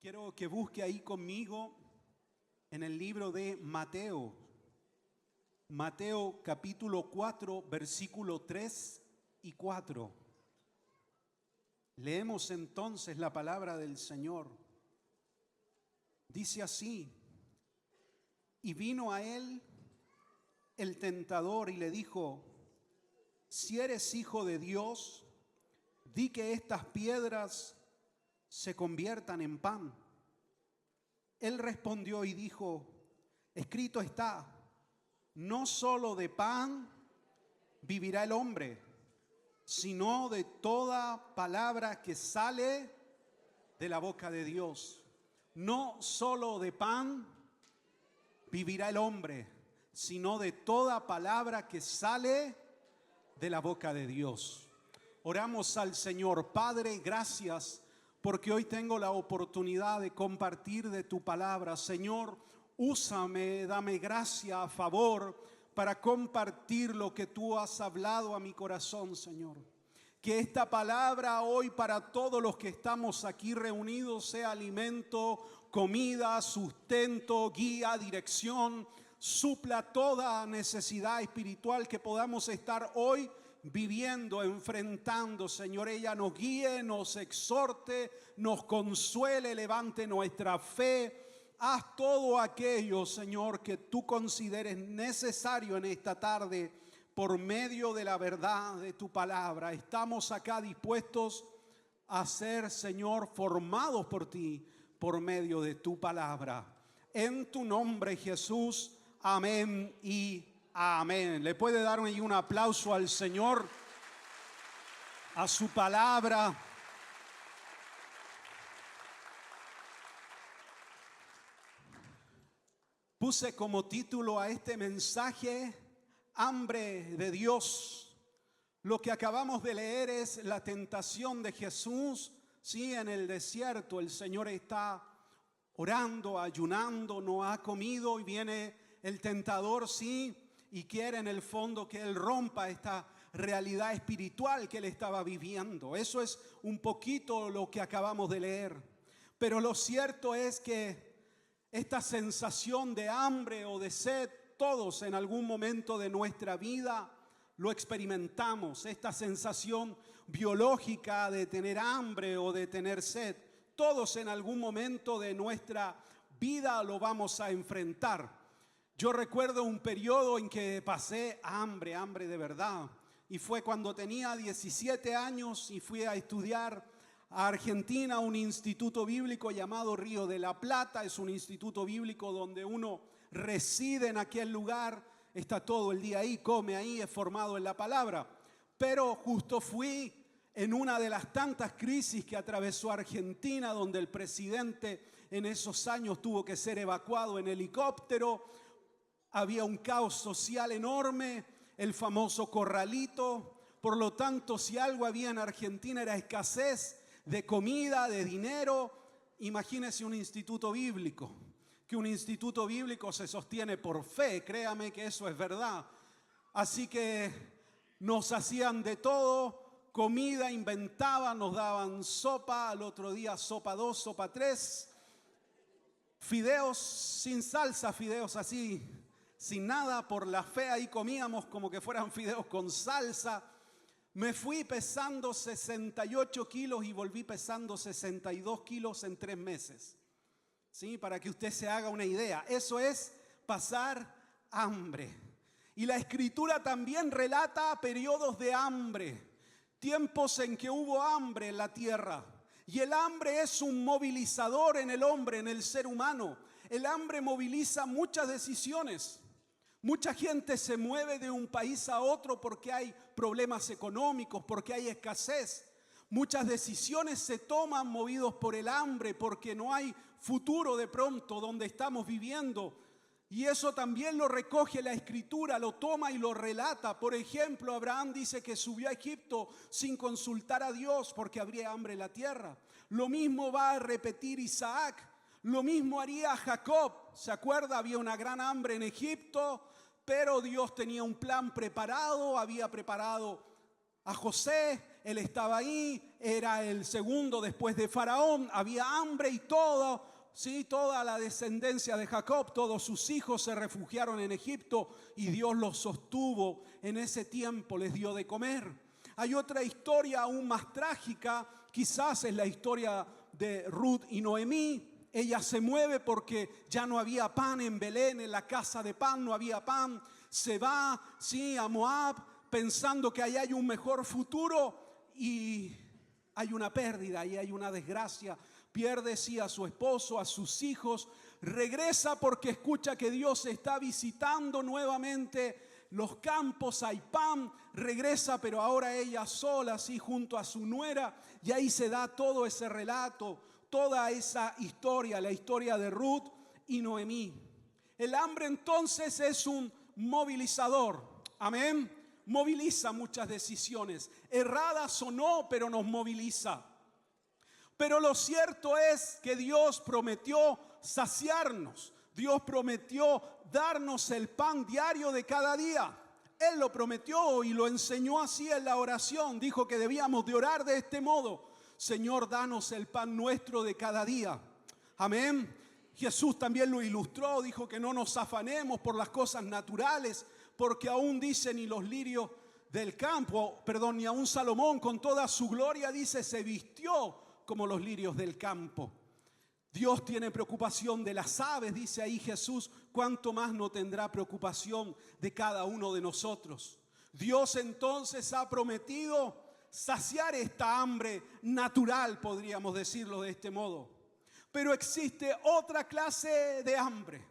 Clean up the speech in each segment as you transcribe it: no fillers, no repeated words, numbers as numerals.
Quiero que busque ahí conmigo en el libro de Mateo. Mateo capítulo 4, versículo 3 y 4. Leemos entonces la palabra del Señor. Dice así: y vino a él el tentador y le dijo: si eres hijo de Dios, di que estas piedras se conviertan en pan. Él respondió y dijo: escrito está, no solo de pan vivirá el hombre, sino de toda palabra que sale de la boca de Dios. No solo de pan vivirá el hombre, sino de toda palabra que sale de la boca de Dios. Oramos al Señor. Padre, gracias porque hoy tengo la oportunidad de compartir de tu palabra. Señor, úsame, dame gracia a favor para compartir lo que tú has hablado a mi corazón, Señor. Que esta palabra hoy para todos los que estamos aquí reunidos sea alimento, comida, sustento, guía, dirección, supla toda necesidad espiritual que podamos estar hoy viviendo, enfrentando. Señor, ella nos guíe, nos exhorte, nos consuele, levante nuestra fe. Haz todo aquello, Señor, que tú consideres necesario en esta tarde por medio de la verdad de tu palabra. Estamos acá dispuestos a ser, Señor, formados por ti por medio de tu palabra. En tu nombre, Jesús, amén y amén. ¿Le puede dar un aplauso al Señor, a su palabra? Puse como título a este mensaje: hambre de Dios. Lo que acabamos de leer es la tentación de Jesús. Sí, en el desierto el Señor está orando, ayunando, no ha comido y viene el tentador, sí, y quiere en el fondo que él rompa esta realidad espiritual que él estaba viviendo. Eso es un poquito lo que acabamos de leer. Pero lo cierto es que esta sensación de hambre o de sed, todos en algún momento de nuestra vida lo experimentamos. Esta sensación biológica de tener hambre o de tener sed, todos en algún momento de nuestra vida lo vamos a enfrentar. Yo recuerdo un periodo en que pasé hambre de verdad. Y fue cuando tenía 17 años y fui a estudiar a Argentina, a un instituto bíblico llamado Río de la Plata. Es un instituto bíblico donde uno reside en aquel lugar, está todo el día ahí, come ahí, es formado en la palabra. Pero justo fui en una de las tantas crisis que atravesó Argentina, donde el presidente en esos años tuvo que ser evacuado en helicóptero. Había un caos social enorme, el famoso corralito. Por lo tanto, si algo había en Argentina era escasez de comida, de dinero. Imagínese un instituto bíblico, que un instituto bíblico se sostiene por fe, créame que eso es verdad. Así que nos hacían de todo, comida inventaban, nos daban sopa, al otro día sopa 2, sopa 3, fideos sin salsa, fideos así, sin nada, por la fe ahí comíamos como que fueran fideos con salsa. Me fui pesando 68 kilos y volví pesando 62 kilos en 3 meses. ¿Sí? Para que usted se haga una idea. Eso es pasar hambre. Y la Escritura también relata periodos de hambre, tiempos en que hubo hambre en la tierra. Y el hambre es un movilizador en el hombre, en el ser humano. El hambre moviliza muchas decisiones. Mucha gente se mueve de un país a otro porque hay problemas económicos, porque hay escasez. Muchas decisiones se toman movidos por el hambre, porque no hay futuro de pronto donde estamos viviendo. Y eso también lo recoge la Escritura, lo toma y lo relata. Por ejemplo, Abraham dice que subió a Egipto sin consultar a Dios porque habría hambre en la tierra. Lo mismo va a repetir Isaac. Lo mismo haría Jacob. ¿Se acuerda? Había una gran hambre en Egipto, pero Dios tenía un plan preparado, había preparado a José. él estaba ahí, era el segundo después de Faraón, había hambre y todo, sí, toda la descendencia de Jacob, todos sus hijos se refugiaron en Egipto y Dios los sostuvo en ese tiempo, les dio de comer. Hay otra historia aún más trágica, quizás es la historia de Ruth y Noemí. Ella se mueve porque ya no había pan en Belén, en la casa de pan no había pan. Se va, sí, a Moab pensando que ahí hay un mejor futuro y hay una pérdida y hay una desgracia. Pierde, sí, a su esposo, a sus hijos. Regresa porque escucha que Dios está visitando nuevamente los campos, hay pan. Regresa, pero ahora ella sola, sí, junto a su nuera. Y ahí se da todo ese relato, toda esa historia, la historia de Ruth y Noemí. El hambre entonces es un movilizador. Amén. Moviliza muchas decisiones, erradas o no, pero nos moviliza. Pero lo cierto es que Dios prometió saciarnos. Dios prometió darnos el pan diario de cada día. Él lo prometió y lo enseñó así en la oración. Dijo que debíamos de orar de este modo: Señor, danos el pan nuestro de cada día. Amén. Jesús también lo ilustró, dijo que no nos afanemos por las cosas naturales, porque aún dice ni los lirios del campo, ni aún Salomón con toda su gloria, dice, se vistió como los lirios del campo. Dios tiene preocupación de las aves, dice ahí Jesús, cuánto más no tendrá preocupación de cada uno de nosotros. Dios entonces ha prometido saciar esta hambre natural, podríamos decirlo de este modo. Pero existe otra clase de hambre,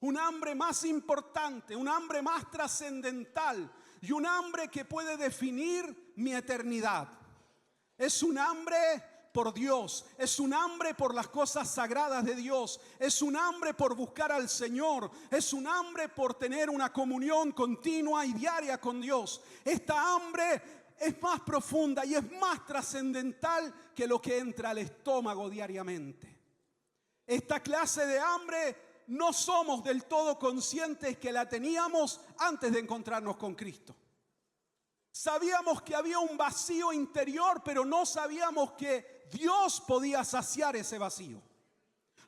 un hambre más importante, un hambre más trascendental y un hambre que puede definir mi eternidad. Es un hambre por Dios, es un hambre por las cosas sagradas de Dios, es un hambre por buscar al Señor, es un hambre por tener una comunión continua y diaria con Dios. Esta hambre es más profunda y es más trascendental que lo que entra al estómago diariamente. Esta clase de hambre no somos del todo conscientes que la teníamos antes de encontrarnos con Cristo. Sabíamos que había un vacío interior, pero no sabíamos que Dios podía saciar ese vacío.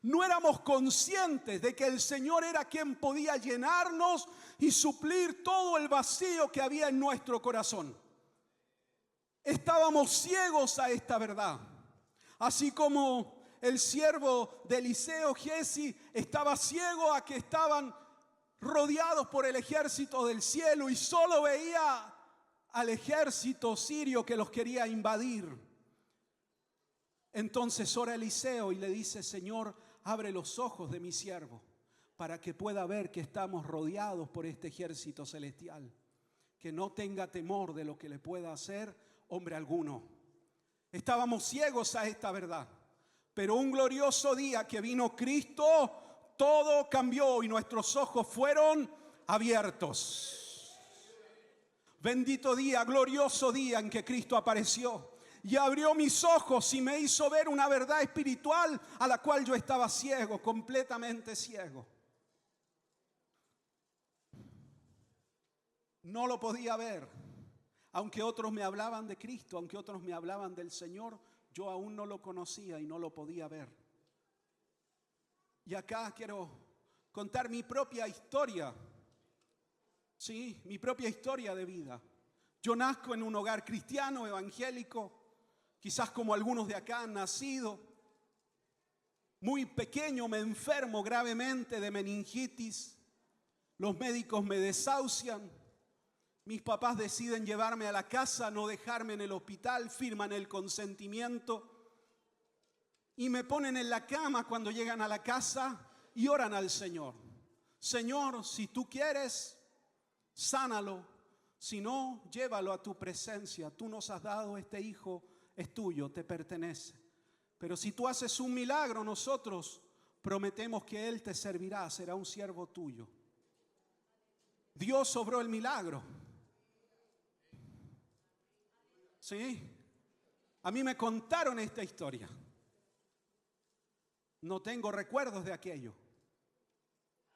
No éramos conscientes de que el Señor era quien podía llenarnos y suplir todo el vacío que había en nuestro corazón. Estábamos ciegos a esta verdad, así como el siervo de Eliseo, Giezi, estaba ciego a que estaban rodeados por el ejército del cielo y solo veía al ejército sirio que los quería invadir. Entonces ora Eliseo y le dice: Señor, abre los ojos de mi siervo para que pueda ver que estamos rodeados por este ejército celestial, que no tenga temor de lo que le pueda hacer hombre alguno. Estábamos ciegos a esta verdad. Pero un glorioso día que vino Cristo, todo cambió y nuestros ojos fueron abiertos. Bendito día, glorioso día en que Cristo apareció y abrió mis ojos y me hizo ver una verdad espiritual a la cual yo estaba ciego, completamente ciego. No lo podía ver. Aunque otros me hablaban de Cristo, aunque otros me hablaban del Señor, yo aún no lo conocía y no lo podía ver. Y acá quiero contar mi propia historia. Sí, mi propia historia de vida. Yo nazco en un hogar cristiano, evangélico, quizás como algunos de acá han nacido. Muy pequeño me enfermo gravemente de meningitis. Los médicos me desahucian. Mis papás deciden llevarme a la casa, no dejarme en el hospital, firman el consentimiento y me ponen en la cama cuando llegan a la casa y oran al Señor. Señor, si tú quieres, sánalo. Si no, llévalo a tu presencia. Tú nos has dado este hijo, es tuyo, te pertenece. Pero si tú haces un milagro, nosotros prometemos que Él te servirá, será un siervo tuyo. Dios obró el milagro. Sí, a mí me contaron esta historia. No tengo recuerdos de aquello.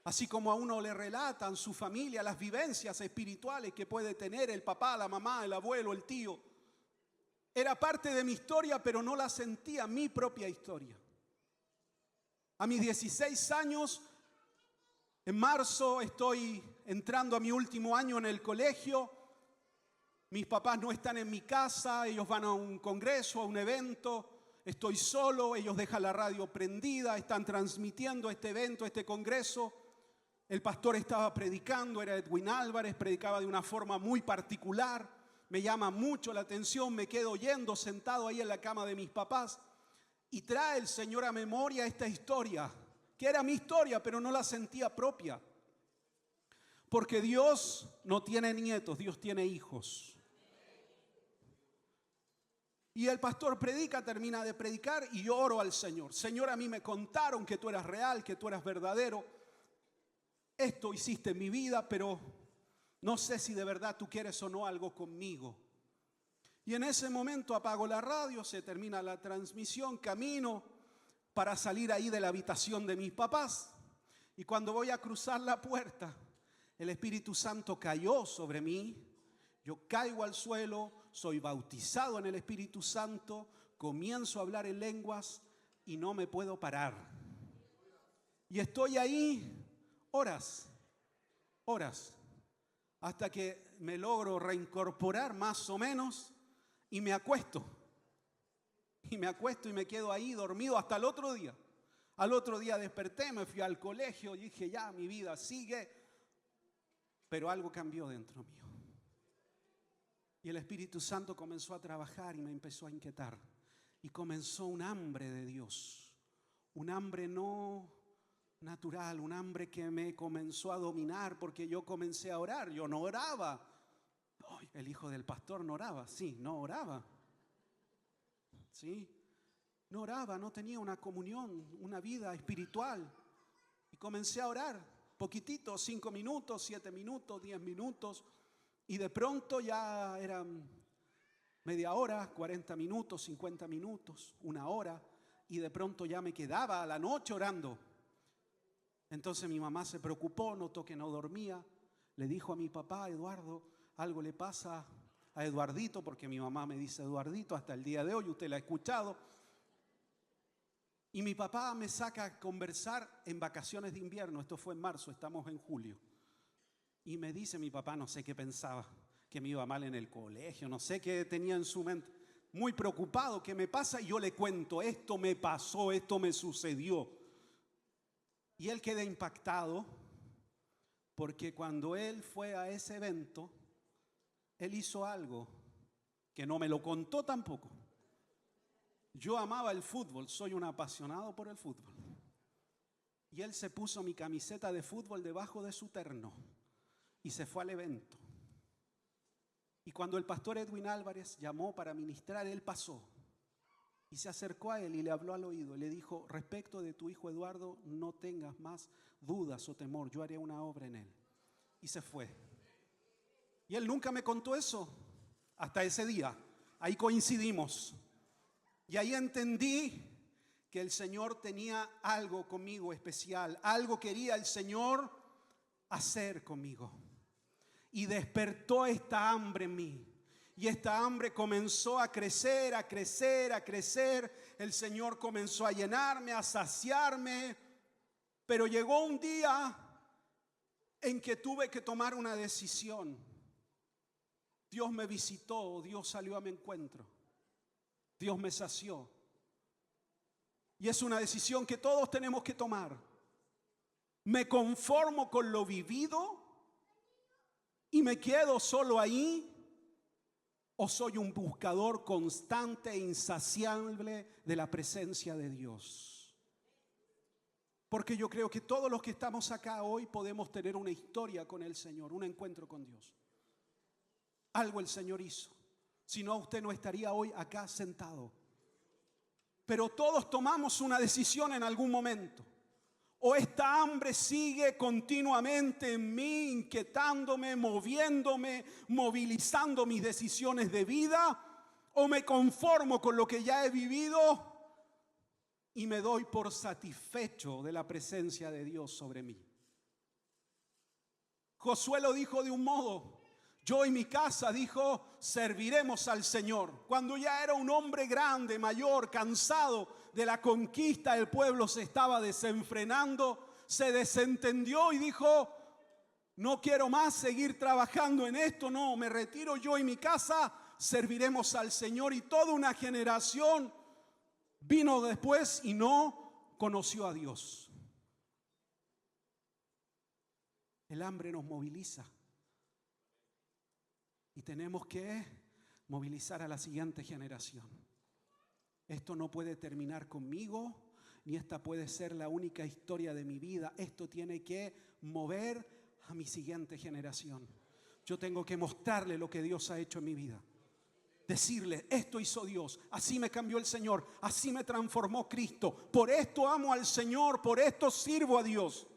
Así como a uno le relatan su familia las vivencias espirituales que puede tener el papá, la mamá, el abuelo, el tío. Era parte de mi historia, pero no la sentía mi propia historia. A mis 16 años, en marzo, estoy entrando a mi último año en el colegio. Mis papás no están en mi casa, ellos van a un congreso, a un evento. Estoy solo, ellos dejan la radio prendida, están transmitiendo este evento, este congreso. El pastor estaba predicando, era Edwin Álvarez, predicaba de una forma muy particular. Me llama mucho la atención, me quedo oyendo sentado ahí en la cama de mis papás. Y trae el Señor a memoria esta historia, que era mi historia, pero no la sentía propia. Porque Dios no tiene nietos, Dios tiene hijos. Y el pastor predica, termina de predicar y yo oro al Señor. Señor, a mí me contaron que tú eras real, que tú eras verdadero. Esto hiciste en mi vida, pero no sé si de verdad tú quieres o no algo conmigo. Y en ese momento apago la radio, se termina la transmisión, camino para salir ahí de la habitación de mis papás. Y cuando voy a cruzar la puerta, el Espíritu Santo cayó sobre mí. Yo caigo al suelo, soy bautizado en el Espíritu Santo, comienzo a hablar en lenguas y no me puedo parar. Y estoy ahí horas, hasta que me logro reincorporar más o menos y me acuesto. Y me quedo ahí dormido hasta el otro día. Al otro día desperté, me fui al colegio y dije, ya, mi vida sigue. Pero algo cambió dentro mío. Y el Espíritu Santo comenzó a trabajar y me empezó a inquietar. Y comenzó un hambre de Dios. Un hambre no natural, un hambre que me comenzó a dominar porque yo comencé a orar. Yo no oraba. Ay, el hijo del pastor no oraba. Sí, no oraba. ¿Sí? No oraba, no tenía una comunión, una vida espiritual. Y comencé a orar, poquitito, 5 minutos, 7 minutos, 10 minutos. Y de pronto ya eran media hora, 40 minutos, 50 minutos, 1 hora. Y de pronto ya me quedaba a la noche orando. Entonces mi mamá se preocupó, notó que no dormía. Le dijo a mi papá, Eduardo, algo le pasa a Eduardito, porque mi mamá me dice Eduardito hasta el día de hoy, usted la ha escuchado. Y mi papá me saca a conversar en vacaciones de invierno, esto fue en marzo, estamos en julio. Y me dice mi papá, no sé qué pensaba, que me iba mal en el colegio, no sé qué tenía en su mente. Muy preocupado, ¿qué me pasa? Y yo le cuento, esto me pasó, esto me sucedió. Y él queda impactado, porque cuando él fue a ese evento, él hizo algo que no me lo contó tampoco. Yo amaba el fútbol, soy un apasionado por el fútbol. Y él se puso mi camiseta de fútbol debajo de su terno y se fue al evento. Y cuando el pastor Edwin Álvarez llamó para ministrar, él pasó y se acercó a él y le habló al oído. Le dijo, respecto de tu hijo Eduardo, no tengas más dudas o temor, yo haré una obra en él. Y se fue. Y él nunca me contó eso hasta ese día. Ahí coincidimos. Y ahí entendí que el Señor tenía algo conmigo especial. Algo quería el Señor hacer conmigo. Y despertó esta hambre en mí. Y esta hambre comenzó a crecer, a crecer, a crecer. El Señor comenzó a llenarme, a saciarme. Pero llegó un día en que tuve que tomar una decisión. Dios me visitó, Dios salió a mi encuentro. Dios me sació. Y es una decisión que todos tenemos que tomar. ¿Me conformo con lo vivido y me quedo solo ahí? ¿O soy un buscador constante e insaciable de la presencia de Dios? Porque yo creo que todos los que estamos acá hoy podemos tener una historia con el Señor, un encuentro con Dios. Algo el Señor hizo. Si no, usted no estaría hoy acá sentado. Pero todos tomamos una decisión en algún momento. O esta hambre sigue continuamente en mí, inquietándome, moviéndome, movilizando mis decisiones de vida, o me conformo con lo que ya he vivido y me doy por satisfecho de la presencia de Dios sobre mí. Josué lo dijo de un modo: Yo y mi casa, dijo, serviremos al Señor. Cuando ya era un hombre grande, mayor, cansado de la conquista, el pueblo se estaba desenfrenando, se desentendió y dijo, no quiero más seguir trabajando en esto, no, me retiro yo y mi casa, serviremos al Señor. Y toda una generación vino después y no conoció a Dios. El hambre nos moviliza y tenemos que movilizar a la siguiente generación. Esto no puede terminar conmigo, ni esta puede ser la única historia de mi vida. Esto tiene que mover a mi siguiente generación. Yo tengo que mostrarle lo que Dios ha hecho en mi vida. Decirle, esto hizo Dios, así me cambió el Señor, así me transformó Cristo. Por esto amo al Señor, por esto sirvo a Dios.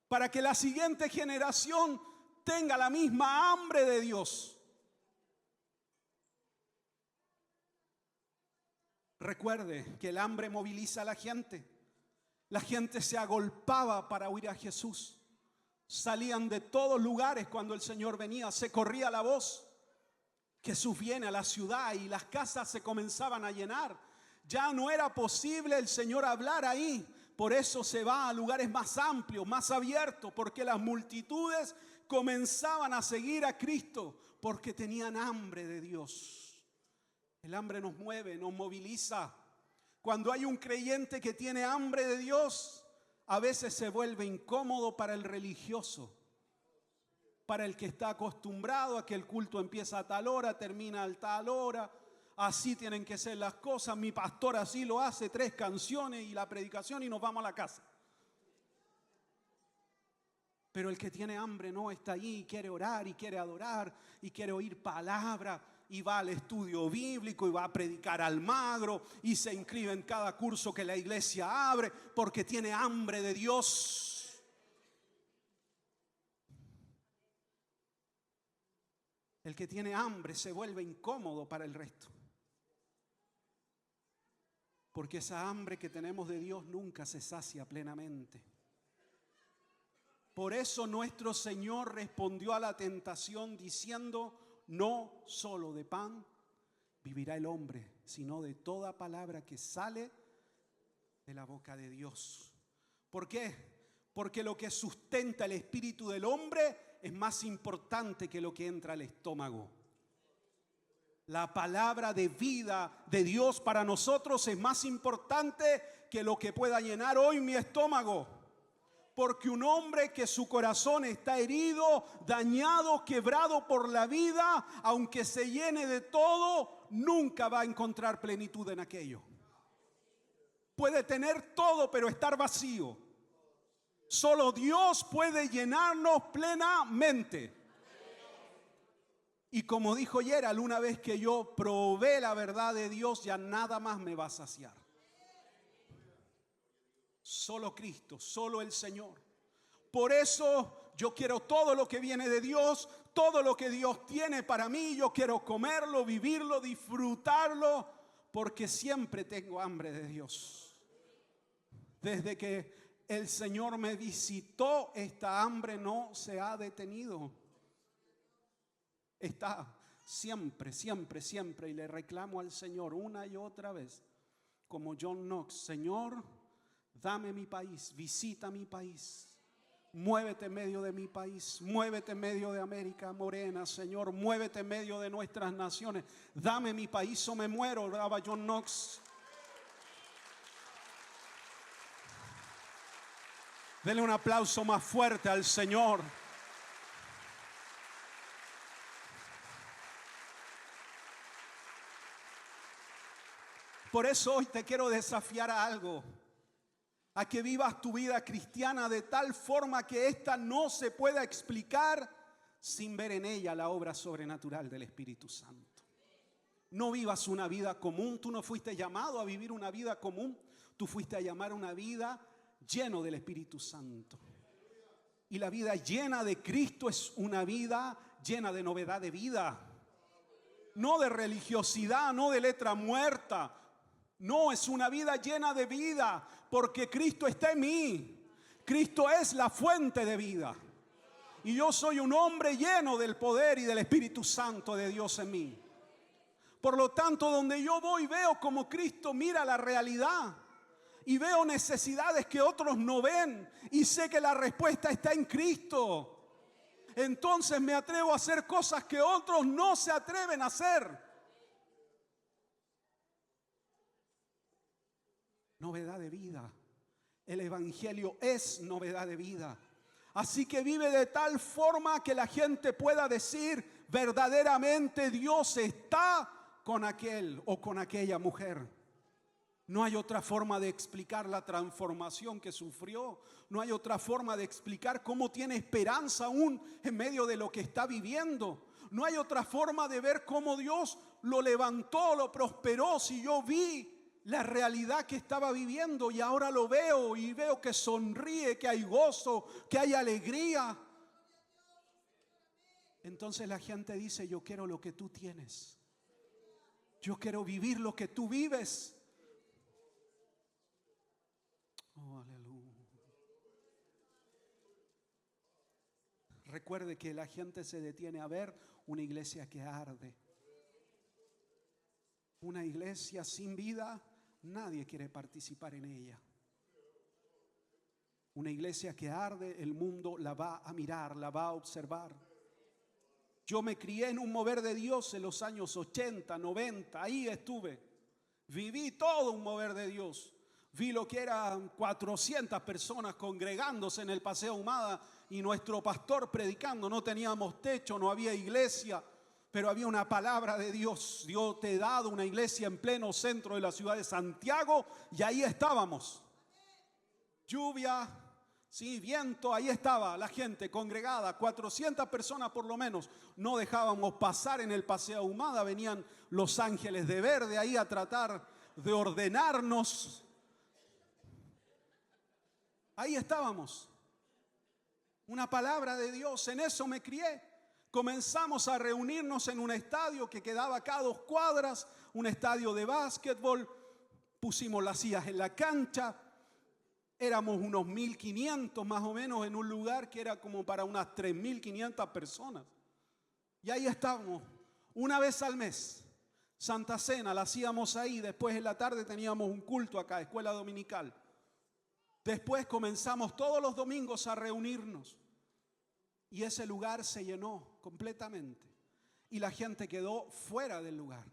Para que la siguiente generación tenga la misma hambre de Dios. Recuerde que el hambre moviliza a la gente. La gente se agolpaba para oír a Jesús. Salían de todos lugares cuando el Señor venía. Se corría la voz. Jesús viene a la ciudad y las casas se comenzaban a llenar. Ya no era posible el Señor hablar ahí. Por eso se va a lugares más amplios, más abiertos, porque las multitudes comenzaban a seguir a Cristo, porque tenían hambre de Dios. El hambre nos mueve, nos moviliza. Cuando hay un creyente que tiene hambre de Dios, a veces se vuelve incómodo para el religioso, para el que está acostumbrado a que el culto empieza a tal hora, termina a tal hora. Así tienen que ser las cosas. Mi pastor así lo hace, 3 canciones y la predicación y nos vamos a la casa. Pero el que tiene hambre no está allí, quiere orar y quiere adorar y quiere oír palabra y va al estudio bíblico y va a predicar al magro y se inscribe en cada curso que la iglesia abre porque tiene hambre de Dios. El que tiene hambre se vuelve incómodo para el resto. Porque esa hambre que tenemos de Dios nunca se sacia plenamente. Por eso nuestro Señor respondió a la tentación diciendo, no solo de pan vivirá el hombre, sino de toda palabra que sale de la boca de Dios. ¿Por qué? Porque lo que sustenta el espíritu del hombre es más importante que lo que entra al estómago. La palabra de vida de Dios para nosotros es más importante que lo que pueda llenar hoy mi estómago. Porque un hombre que su corazón está herido, dañado, quebrado por la vida, aunque se llene de todo, nunca va a encontrar plenitud en aquello. Puede tener todo, pero estar vacío. Solo Dios puede llenarnos plenamente. Y como dijo Gerald, una vez que yo probé la verdad de Dios, ya nada más me va a saciar. Solo Cristo, solo el Señor. Por eso yo quiero todo lo que viene de Dios, todo lo que Dios tiene para mí. Yo quiero comerlo, vivirlo, disfrutarlo, porque siempre tengo hambre de Dios. Desde que el Señor me visitó, esta hambre no se ha detenido. Está siempre, siempre, siempre. Y le reclamo al Señor una y otra vez, como John Knox: Señor, dame mi país, visita mi país, muévete en medio de mi país, muévete en medio de América Morena, Señor, muévete en medio de nuestras naciones. Dame mi país o me muero, oraba John Knox. Denle un aplauso más fuerte al Señor. Por eso hoy te quiero desafiar a algo, a que vivas tu vida cristiana de tal forma que ésta no se pueda explicar sin ver en ella la obra sobrenatural del Espíritu Santo. No vivas una vida común. Tú no fuiste llamado a vivir una vida común. Tú fuiste a llamar una vida lleno del Espíritu Santo. Y la vida llena de Cristo es una vida llena de novedad de vida. No de religiosidad, no de letra muerta. No, es una vida llena de vida, porque Cristo está en mí. Cristo es la fuente de vida. Y yo soy un hombre lleno del poder y del Espíritu Santo de Dios en mí. Por lo tanto, donde yo voy, veo como Cristo mira la realidad. Y veo necesidades que otros no ven. Y sé que la respuesta está en Cristo. Entonces me atrevo a hacer cosas que otros no se atreven a hacer. Novedad de vida. El evangelio es novedad de vida. Así que vive de tal forma que la gente pueda decir verdaderamente Dios está con aquel o con aquella mujer. No hay otra forma de explicar la transformación que sufrió. No hay otra forma de explicar cómo tiene esperanza aún en medio de lo que está viviendo. No hay otra forma de ver cómo Dios lo levantó, lo prosperó. Si yo vi la realidad que estaba viviendo y ahora lo veo y veo que sonríe, que hay gozo, que hay alegría. Entonces la gente dice, yo quiero lo que tú tienes. Yo quiero vivir lo que tú vives. Oh, aleluya. Recuerde que la gente se detiene a ver una iglesia que arde. Una iglesia sin vida, nadie quiere participar en ella. Una iglesia que arde, el mundo la va a mirar, la va a observar. Yo me crié en un mover de Dios en los años 80, 90, ahí estuve. Viví todo un mover de Dios. Vi lo que eran 400 personas congregándose en el Paseo Ahumada y nuestro pastor predicando. No teníamos techo, no había iglesia, pero había una palabra de Dios. Dios te ha dado una iglesia en pleno centro de la ciudad de Santiago y ahí estábamos. Lluvia, sí, viento, ahí estaba la gente congregada, 400 personas por lo menos. No dejábamos pasar en el Paseo Ahumada, venían los ángeles de verde ahí a tratar de ordenarnos. Ahí estábamos. Una palabra de Dios, en eso me crié. Comenzamos a reunirnos en un estadio que quedaba acá a 2 cuadras, un estadio de básquetbol. Pusimos las sillas en la cancha. Éramos unos 1.500 más o menos en un lugar que era como para unas 3.500 personas. Y ahí estábamos, una vez al mes. Santa Cena la hacíamos ahí. Después en la tarde teníamos un culto acá, escuela dominical. Después comenzamos todos los domingos a reunirnos y ese lugar se llenó completamente y la gente quedó fuera del lugar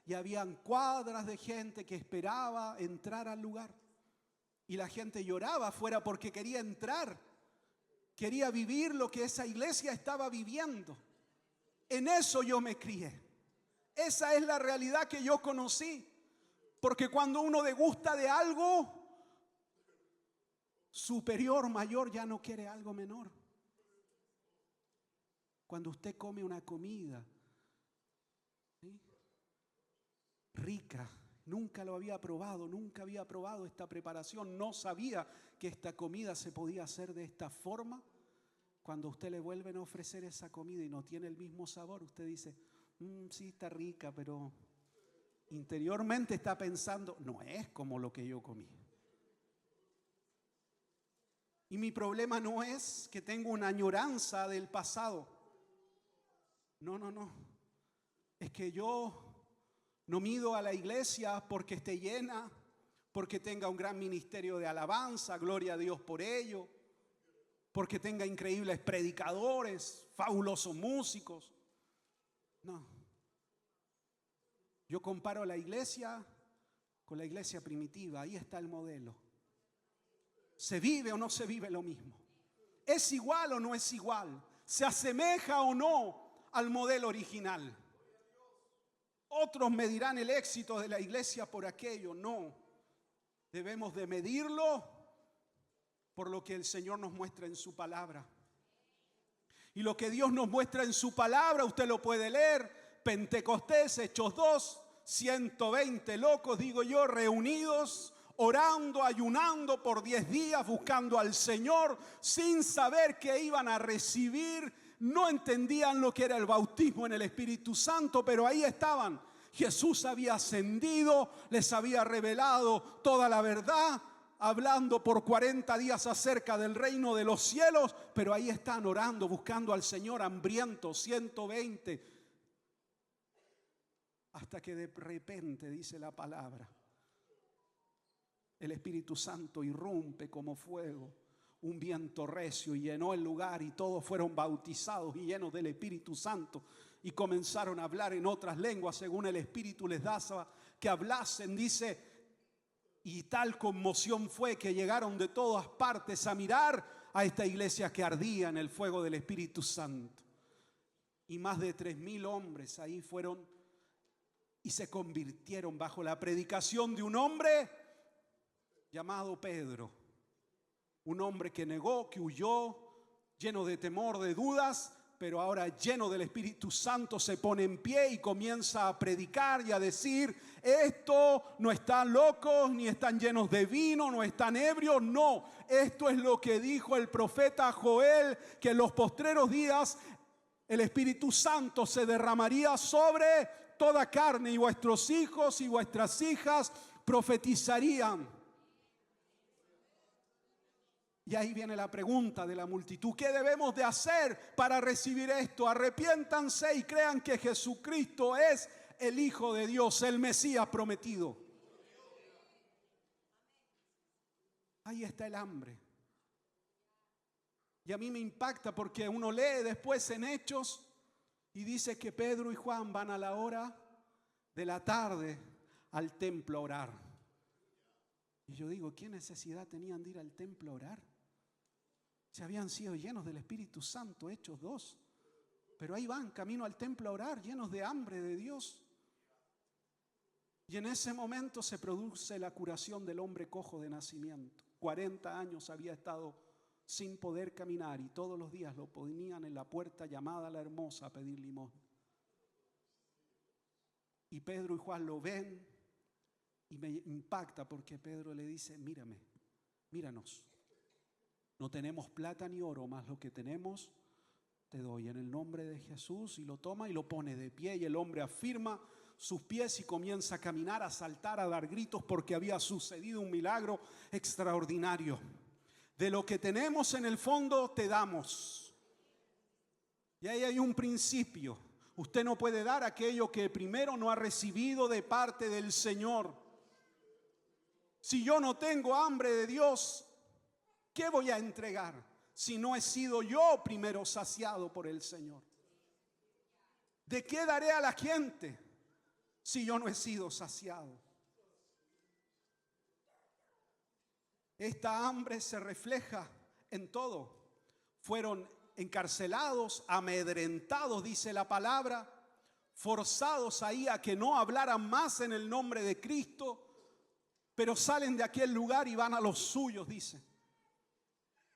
y habían cuadras de gente que esperaba entrar al lugar y la gente lloraba afuera porque quería entrar, quería vivir lo que esa iglesia estaba viviendo. En eso yo me crié. Esa es la realidad que yo conocí, porque cuando uno degusta de algo superior, mayor, ya no quiere algo menor. Cuando usted come una comida, ¿sí?, rica, nunca lo había probado, nunca había probado esta preparación, no sabía que esta comida se podía hacer de esta forma. Cuando a usted le vuelven a ofrecer esa comida y no tiene el mismo sabor, usted dice, sí está rica, pero interiormente está pensando, no es como lo que yo comí. Y mi problema no es que tengo una añoranza del pasado. No. Es que yo no mido a la iglesia porque esté llena, porque tenga un gran ministerio de alabanza, gloria a Dios por ello, porque tenga increíbles predicadores, fabulosos músicos. No. Yo comparo la iglesia con la iglesia primitiva. Ahí está el modelo. ¿Se vive o no se vive lo mismo? ¿Es igual o no es igual? ¿Se asemeja o no al modelo original? Otros medirán el éxito de la iglesia por aquello. No. Debemos de medirlo por lo que el Señor nos muestra en su palabra. Y lo que Dios nos muestra en su palabra, usted lo puede leer. Pentecostés, Hechos 2, 120 locos, digo yo, reunidos, orando, ayunando por 10 días, buscando al Señor, sin saber que iban a recibir. No entendían lo que era el bautismo en el Espíritu Santo, pero ahí estaban. Jesús había ascendido, les había revelado toda la verdad hablando por 40 días acerca del reino de los cielos, pero ahí están orando, buscando al Señor, hambrientos, 120. Hasta que de repente, dice la palabra, el Espíritu Santo irrumpe como fuego, un viento recio, y llenó el lugar, y todos fueron bautizados y llenos del Espíritu Santo, y comenzaron a hablar en otras lenguas según el Espíritu les daba que hablasen. Dice, y tal conmoción fue que llegaron de todas partes a mirar a esta iglesia que ardía en el fuego del Espíritu Santo. Y más de 3,000 hombres ahí fueron y se convirtieron bajo la predicación de un hombre llamado Pedro. Un hombre que negó, que huyó, lleno de temor, de dudas, pero ahora lleno del Espíritu Santo se pone en pie y comienza a predicar y a decir: esto no están locos, ni están llenos de vino, no están ebrios, no. Esto es lo que dijo el profeta Joel, que en los postreros días el Espíritu Santo se derramaría sobre toda carne, y vuestros hijos y vuestras hijas profetizarían. Y ahí viene la pregunta de la multitud: ¿qué debemos de hacer para recibir esto? Arrepiéntanse y crean que Jesucristo es el Hijo de Dios, el Mesías prometido. Ahí está el hambre. Y a mí me impacta porque uno lee después en Hechos y dice que Pedro y Juan van a la hora de la tarde al templo a orar. Y yo digo, ¿qué necesidad tenían de ir al templo a orar? Se habían sido llenos del Espíritu Santo, Hechos 2. Pero ahí van, camino al templo a orar, llenos de hambre de Dios. Y en ese momento se produce la curación del hombre cojo de nacimiento. 40 años había estado sin poder caminar, y todos los días lo ponían en la puerta llamada La Hermosa a pedir limosna. Y Pedro y Juan lo ven, y me impacta porque Pedro le dice: mírame, míranos. No tenemos plata ni oro, mas lo que tenemos te doy en el nombre de Jesús. Y lo toma y lo pone de pie, y el hombre afirma sus pies y comienza a caminar, a saltar, a dar gritos, porque había sucedido un milagro extraordinario. De lo que tenemos en el fondo te damos. Y ahí hay un principio: usted no puede dar aquello que primero no ha recibido de parte del Señor. Si yo no tengo hambre de Dios, ¿qué voy a entregar si no he sido yo primero saciado por el Señor? ¿De qué daré a la gente si yo no he sido saciado? Esta hambre se refleja en todo. Fueron encarcelados, amedrentados, dice la palabra, forzados ahí a que no hablaran más en el nombre de Cristo, pero salen de aquel lugar y van a los suyos, dice.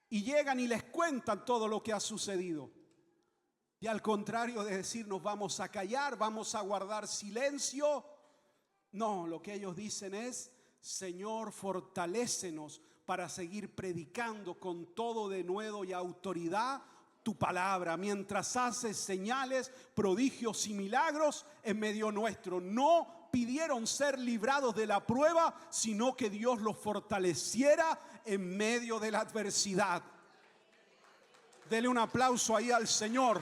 Y llegan y les cuentan todo lo que ha sucedido. Y al contrario de decir nos vamos a callar, vamos a guardar silencio, no, lo que ellos dicen es: Señor, fortalécenos para seguir predicando con todo denuedo y autoridad tu palabra, mientras haces señales, prodigios y milagros en medio nuestro. No pidieron ser librados de la prueba, sino que Dios los fortaleciera en medio de la adversidad. Dele un aplauso ahí al Señor.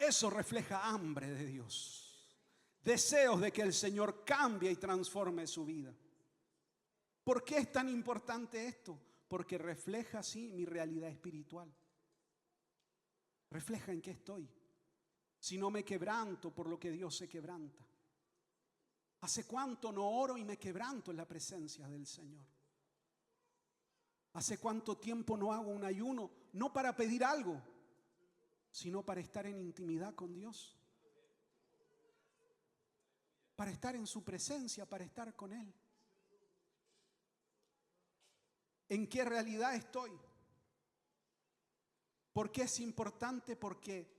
Eso refleja hambre de Dios, deseos de que el Señor cambie y transforme su vida. ¿Por qué es tan importante esto? Porque refleja así mi realidad espiritual. Refleja en qué estoy. Si no me quebranto por lo que Dios se quebranta. ¿Hace cuánto no oro y me quebranto en la presencia del Señor? ¿Hace cuánto tiempo no hago un ayuno? No para pedir algo, sino para estar en intimidad con Dios. Para estar en su presencia, para estar con Él. ¿En qué realidad estoy? ¿Por qué es importante? Porque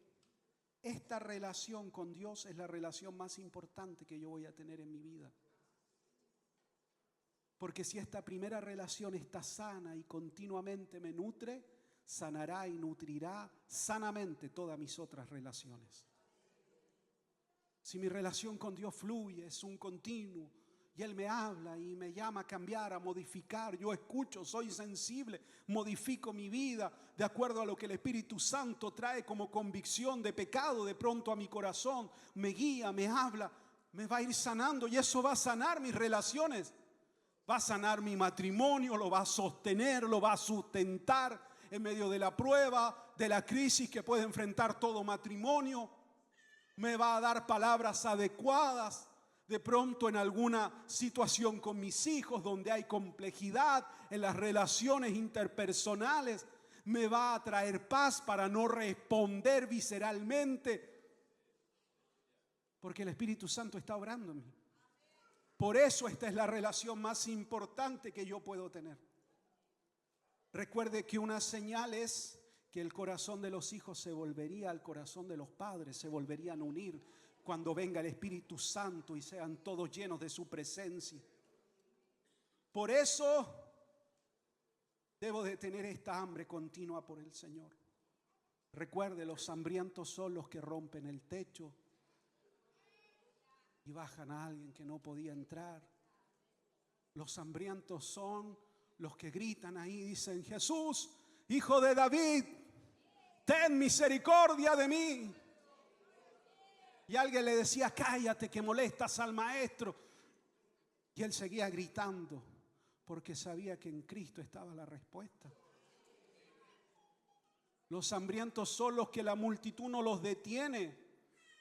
esta relación con Dios es la relación más importante que yo voy a tener en mi vida. Porque si esta primera relación está sana y continuamente me nutre, sanará y nutrirá sanamente todas mis otras relaciones. Si mi relación con Dios fluye, es un continuo, y Él me habla y me llama a cambiar, a modificar, yo escucho, soy sensible, modifico mi vida de acuerdo a lo que el Espíritu Santo trae como convicción de pecado de pronto a mi corazón, me guía, me habla, me va a ir sanando, y eso va a sanar mis relaciones, va a sanar mi matrimonio, lo va a sostener, lo va a sustentar en medio de la prueba, de la crisis que puede enfrentar todo matrimonio. Me va a dar palabras adecuadas de pronto en alguna situación con mis hijos donde hay complejidad en las relaciones interpersonales. Me va a traer paz para no responder visceralmente, porque el Espíritu Santo está obrando en mí. Por eso esta es la relación más importante que yo puedo tener. Recuerde que una señal es que el corazón de los hijos se volvería al corazón de los padres, se volverían a unir cuando venga el Espíritu Santo y sean todos llenos de su presencia. Por eso debo de tener esta hambre continua por el Señor. Recuerde, los hambrientos son los que rompen el techo y bajan a alguien que no podía entrar. Los hambrientos son los que gritan ahí, dicen: Jesús, Hijo de David, ten misericordia de mí. Y alguien le decía: cállate, que molestas al maestro. Y él seguía gritando porque sabía que en Cristo estaba la respuesta. Los hambrientos son los que la multitud no los detiene,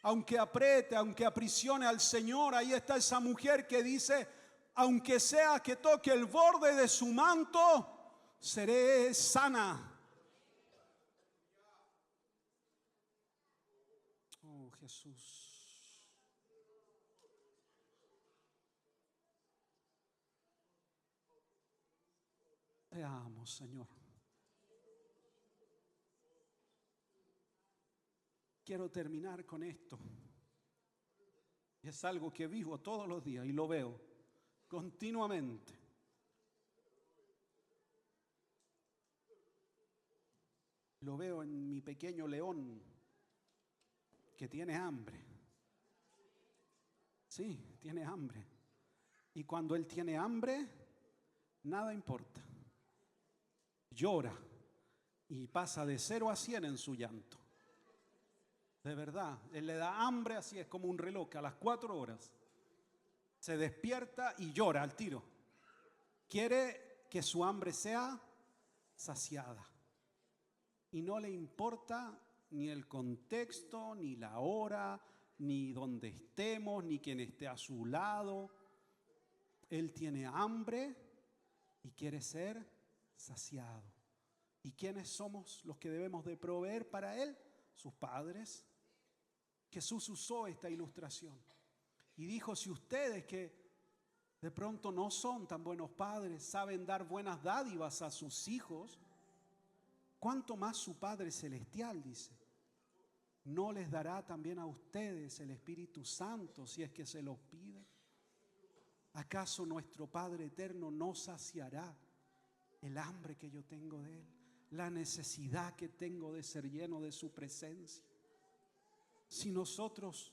aunque apriete, aunque aprisione al Señor. Ahí está esa mujer que dice: aunque sea que toque el borde de su manto, seré sana. Oh, Jesús. Te amo, Señor. Quiero terminar con esto. Es algo que vivo todos los días y lo veo continuamente. Lo veo en mi pequeño León, que tiene hambre. Sí, tiene hambre. Y cuando él tiene hambre, nada importa. Llora y pasa de 0 a 100 en su llanto. De verdad, él le da hambre, así es como un reloj, a las 4 horas. Se despierta y llora al tiro. Quiere que su hambre sea saciada. Y no le importa ni el contexto, ni la hora, ni dónde estemos, ni quién esté a su lado. Él tiene hambre y quiere ser saciado. ¿Y quiénes somos los que debemos de proveer para él? Sus padres. Jesús usó esta ilustración y dijo: si ustedes, que de pronto no son tan buenos padres, saben dar buenas dádivas a sus hijos, ¿cuánto más su Padre Celestial, dice, no les dará también a ustedes el Espíritu Santo si es que se los pide? ¿Acaso nuestro Padre Eterno no saciará el hambre que yo tengo de Él, la necesidad que tengo de ser lleno de su presencia? Si nosotros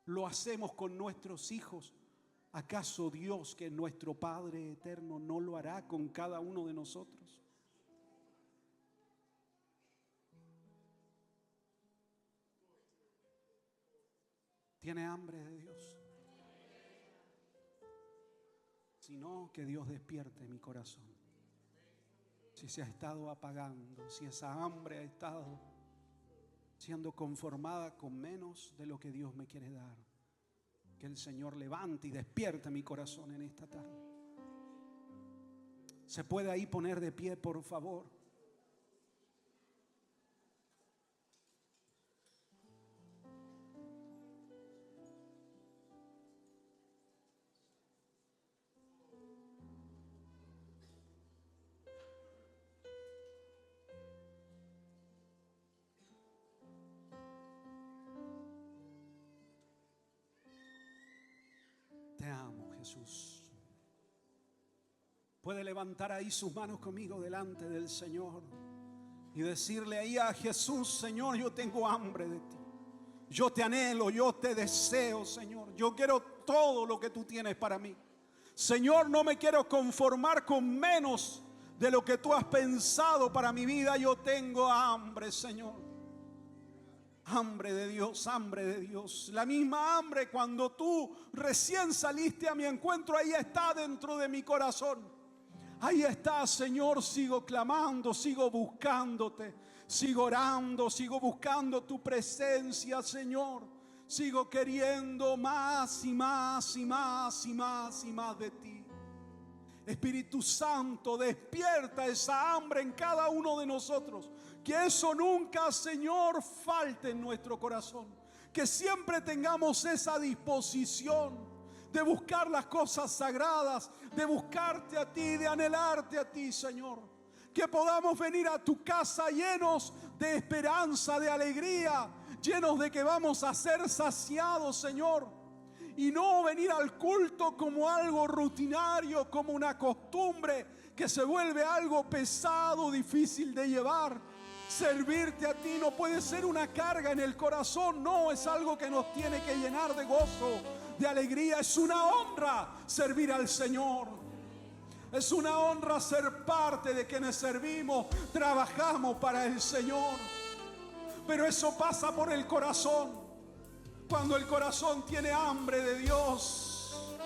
lo hacemos con nuestros hijos, ¿acaso Dios, que es nuestro Padre Eterno, no lo hará con cada uno de nosotros? ¿Tiene hambre de Dios? Si no, que Dios despierte mi corazón. Si se ha estado apagando, si esa hambre ha estado siendo conformada con menos de lo que Dios me quiere dar, que el Señor levante y despierte mi corazón en esta tarde. ¿Se puede ahí poner de pie, por favor? Te amo, Jesús. Puede levantar ahí sus manos conmigo delante del Señor y decirle ahí a Jesús: Señor, yo tengo hambre de ti. Yo te anhelo, yo te deseo, Señor. Yo quiero todo lo que tú tienes para mí. Señor, no me quiero conformar con menos de lo que tú has pensado para mi vida. Yo tengo hambre, Señor. Hambre de Dios, hambre de Dios. La misma hambre cuando tú recién saliste a mi encuentro, ahí está dentro de mi corazón. Ahí está, Señor. Sigo clamando, sigo buscándote, sigo orando, sigo buscando tu presencia, Señor. Sigo queriendo más y más y más y más y más de ti. Espíritu Santo, despierta esa hambre en cada uno de nosotros. Que eso nunca, Señor, falte en nuestro corazón. Que siempre tengamos esa disposición de buscar las cosas sagradas, de buscarte a ti, de anhelarte a ti, Señor. Que podamos venir a tu casa llenos de esperanza, de alegría, llenos de que vamos a ser saciados, Señor. Y no venir al culto como algo rutinario, como una costumbre que se vuelve algo pesado, difícil de llevar. Servirte a ti no puede ser una carga en el corazón, no, es algo que nos tiene que llenar de gozo, de alegría. Es una honra servir al Señor. Es una honra ser parte de quienes servimos, trabajamos para el Señor. Pero eso pasa por el corazón. Cuando el corazón tiene hambre de Dios,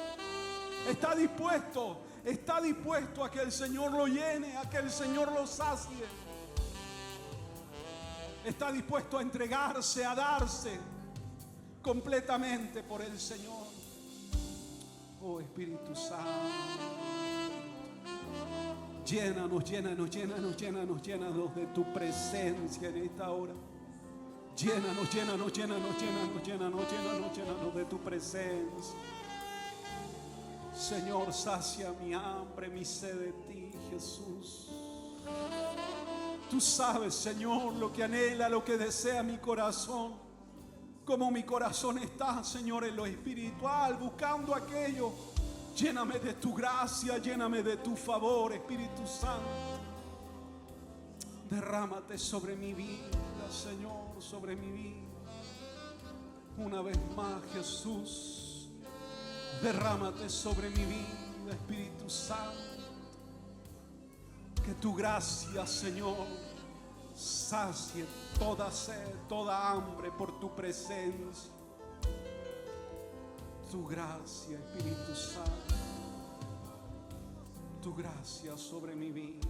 está dispuesto a que el Señor lo llene, a que el Señor lo sacie. Está dispuesto a entregarse, a darse completamente por el Señor. Oh Espíritu Santo, llénanos, llénanos, llénanos, llénanos, llénanos de tu presencia en esta hora. Llénanos, llénanos, llénanos, llénanos, llénanos, llénanos, llénanos de tu presencia. Señor, sacia mi hambre, mi sed de ti, Jesús. Tú sabes, Señor, lo que anhela, lo que desea mi corazón. Como mi corazón está, Señor, en lo espiritual, buscando aquello. Lléname de tu gracia, lléname de tu favor, Espíritu Santo. Derrámate sobre mi vida, Señor, sobre mi vida. Una vez más, Jesús, derrámate sobre mi vida, Espíritu Santo. Que tu gracia, Señor, sacie toda sed, toda hambre por tu presencia. Tu gracia, Espíritu Santo, tu gracia sobre mi vida.